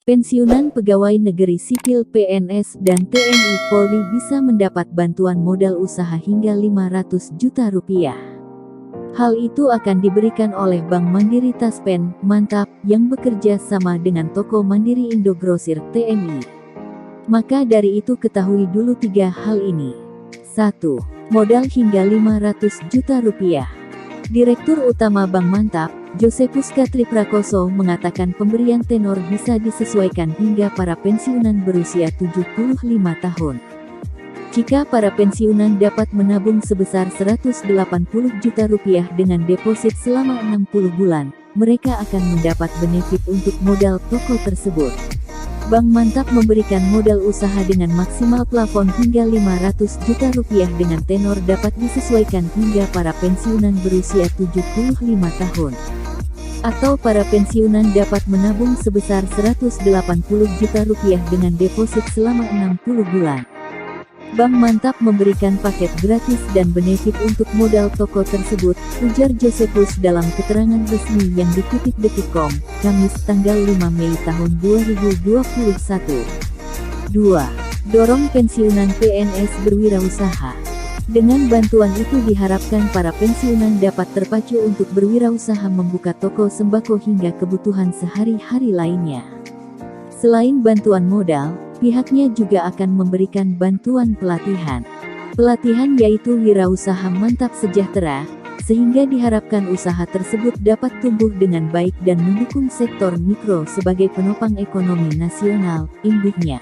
Pensiunan pegawai negeri sipil PNS dan TNI Polri bisa mendapat bantuan modal usaha hingga 500 juta rupiah. Hal itu akan diberikan oleh Bank Mandiri Taspen Mantap yang bekerja sama dengan toko Mandiri Indogrosir TNI. Maka dari itu ketahui dulu 3 hal ini. 1. Modal hingga 500 juta rupiah. Direktur Utama Bank Mantap, Josephus Katri Prakoso mengatakan pemberian tenor bisa disesuaikan hingga para pensiunan berusia 75 tahun. Jika para pensiunan dapat menabung sebesar 180 juta rupiah dengan deposit selama 60 bulan, mereka akan mendapat benefit untuk modal toko tersebut. Bank Mantap memberikan modal usaha dengan maksimal plafon hingga 500 juta rupiah dengan tenor dapat disesuaikan hingga para pensiunan berusia 75 tahun. Atau para pensiunan dapat menabung sebesar 180 juta rupiah dengan deposit selama 60 bulan. Bank Mantap memberikan paket gratis dan benefit untuk modal toko tersebut, ujar Josephus dalam keterangan resmi yang dikutip Detikcom, Kamis tanggal 5 Mei tahun 2021. 2. Dorong pensiunan PNS berwirausaha. Dengan bantuan itu diharapkan para pensiunan dapat terpacu untuk berwirausaha membuka toko sembako hingga kebutuhan sehari-hari lainnya. Selain bantuan modal, pihaknya juga akan memberikan bantuan pelatihan. Pelatihan yaitu wirausaha mantap sejahtera, sehingga diharapkan usaha tersebut dapat tumbuh dengan baik dan mendukung sektor mikro sebagai penopang ekonomi nasional, imbuhnya.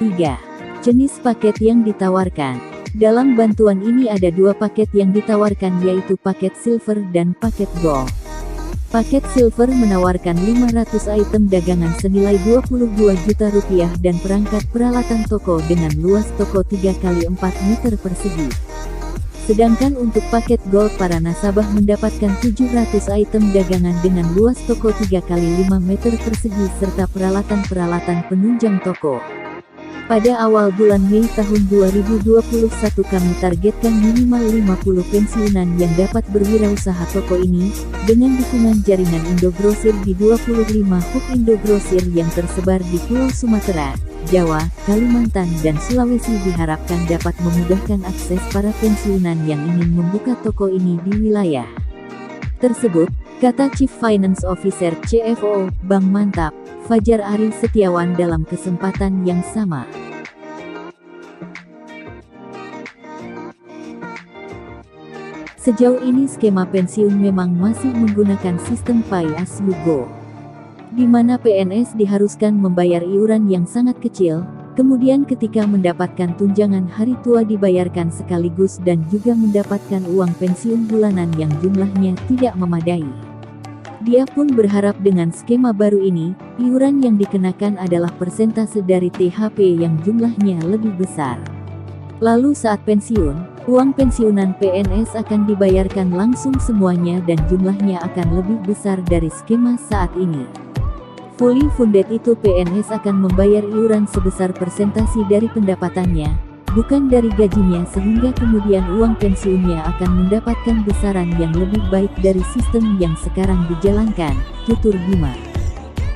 3. Jenis paket yang ditawarkan. Dalam bantuan ini ada 2 paket yang ditawarkan yaitu paket silver dan paket gold. Paket silver menawarkan 500 item dagangan senilai 22 juta rupiah dan perangkat peralatan toko dengan luas toko 3x4 meter persegi. Sedangkan untuk paket gold para nasabah mendapatkan 700 item dagangan dengan luas toko 3x5 meter persegi serta peralatan-peralatan penunjang toko. Pada awal bulan Mei tahun 2021 kami targetkan minimal 50 pensiunan yang dapat berwirausaha toko ini, dengan dukungan jaringan Indogrosir di 25 hub Indogrosir yang tersebar di Pulau Sumatera, Jawa, Kalimantan dan Sulawesi diharapkan dapat memudahkan akses para pensiunan yang ingin membuka toko ini di wilayah tersebut, kata Chief Finance Officer CFO, Bank Mantap, Fajar Ari Setiawan dalam kesempatan yang sama. Sejauh ini skema pensiun memang masih menggunakan sistem pay as you go, di mana PNS diharuskan membayar iuran yang sangat kecil, kemudian ketika mendapatkan tunjangan hari tua dibayarkan sekaligus dan juga mendapatkan uang pensiun bulanan yang jumlahnya tidak memadai. Dia pun berharap dengan skema baru ini, iuran yang dikenakan adalah persentase dari THP yang jumlahnya lebih besar. Lalu saat pensiun, uang pensiunan PNS akan dibayarkan langsung semuanya dan jumlahnya akan lebih besar dari skema saat ini. Fully funded itu PNS akan membayar iuran sebesar persentase dari pendapatannya, bukan dari gajinya sehingga kemudian uang pensiunnya akan mendapatkan besaran yang lebih baik dari sistem yang sekarang dijalankan, tutur Bima.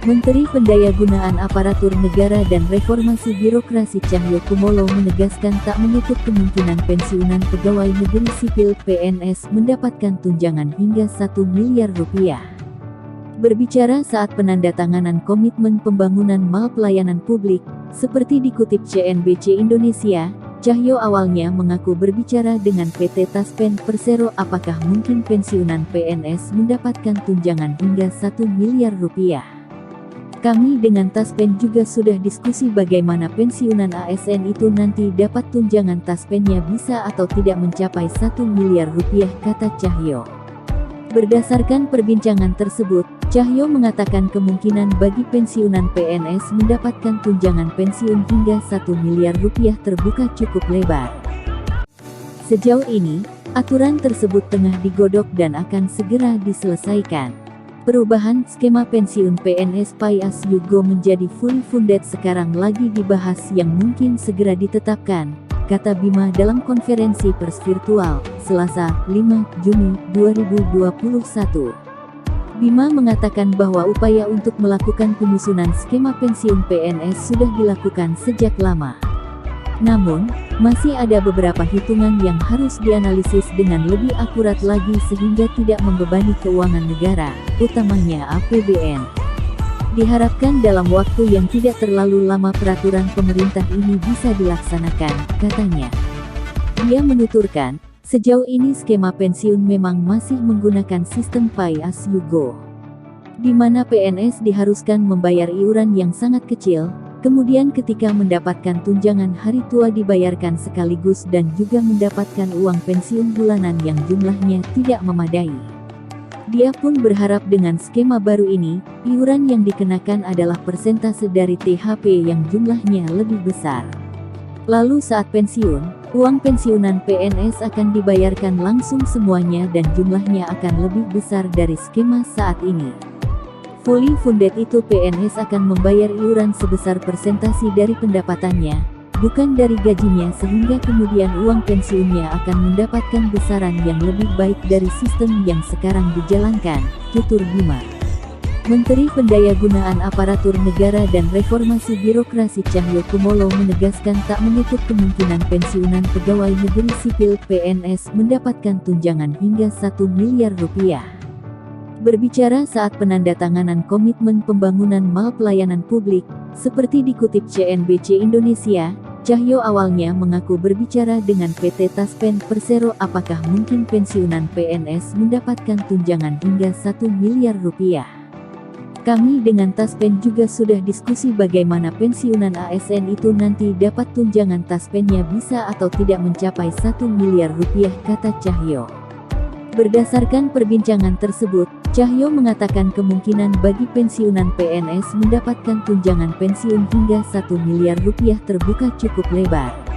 Menteri Pendayagunaan Aparatur Negara dan Reformasi Birokrasi Cahyokumolo menegaskan tak menutup kemungkinan pensiunan pegawai negeri sipil PNS mendapatkan tunjangan hingga 1 miliar rupiah. Berbicara saat penandatanganan komitmen pembangunan mal pelayanan publik, seperti dikutip CNBC Indonesia, Cahyo awalnya mengaku berbicara dengan PT Taspen Persero apakah mungkin pensiunan PNS mendapatkan tunjangan hingga 1 miliar rupiah. Kami dengan Taspen juga sudah diskusi bagaimana pensiunan ASN itu nanti dapat tunjangan Taspennya bisa atau tidak mencapai 1 miliar rupiah, kata Cahyo. Berdasarkan perbincangan tersebut, Cahyo mengatakan kemungkinan bagi pensiunan PNS mendapatkan tunjangan pensiun hingga 1 miliar rupiah terbuka cukup lebar. Sejauh ini, aturan tersebut tengah digodok dan akan segera diselesaikan. Perubahan skema pensiun PNS pay as you go menjadi fully funded sekarang lagi dibahas yang mungkin segera ditetapkan, kata Bima dalam konferensi pers virtual Selasa, 5 Juni 2021. Bima mengatakan bahwa upaya untuk melakukan penyusunan skema pensiun PNS sudah dilakukan sejak lama. Namun, masih ada beberapa hitungan yang harus dianalisis dengan lebih akurat lagi sehingga tidak membebani keuangan negara, utamanya APBN. Diharapkan dalam waktu yang tidak terlalu lama peraturan pemerintah ini bisa dilaksanakan, katanya. Dia menuturkan, sejauh ini skema pensiun memang masih menggunakan sistem pay as you go, di mana PNS diharuskan membayar iuran yang sangat kecil, kemudian ketika mendapatkan tunjangan hari tua dibayarkan sekaligus dan juga mendapatkan uang pensiun bulanan yang jumlahnya tidak memadai. Dia pun berharap dengan skema baru ini, iuran yang dikenakan adalah persentase dari THP yang jumlahnya lebih besar. Lalu saat pensiun, uang pensiunan PNS akan dibayarkan langsung semuanya dan jumlahnya akan lebih besar dari skema saat ini. Fully funded itu PNS akan membayar iuran sebesar persentase dari pendapatannya, bukan dari gajinya sehingga kemudian uang pensiunnya akan mendapatkan besaran yang lebih baik dari sistem yang sekarang dijalankan, tutur Bima. Menteri Pendayagunaan Aparatur Negara dan Reformasi Birokrasi Cahyokumolo menegaskan tak menutup kemungkinan pensiunan pegawai negeri sipil PNS mendapatkan tunjangan hingga 1 miliar rupiah. Berbicara saat penandatanganan komitmen pembangunan mal pelayanan publik, seperti dikutip CNBC Indonesia, Cahyo awalnya mengaku berbicara dengan PT Taspen Persero apakah mungkin pensiunan PNS mendapatkan tunjangan hingga 1 miliar rupiah. Kami dengan Taspen juga sudah diskusi bagaimana pensiunan ASN itu nanti dapat tunjangan Taspennya bisa atau tidak mencapai 1 miliar rupiah, kata Cahyo. Berdasarkan perbincangan tersebut, Cahyo mengatakan kemungkinan bagi pensiunan PNS mendapatkan tunjangan pensiun hingga 1 miliar rupiah terbuka cukup lebar.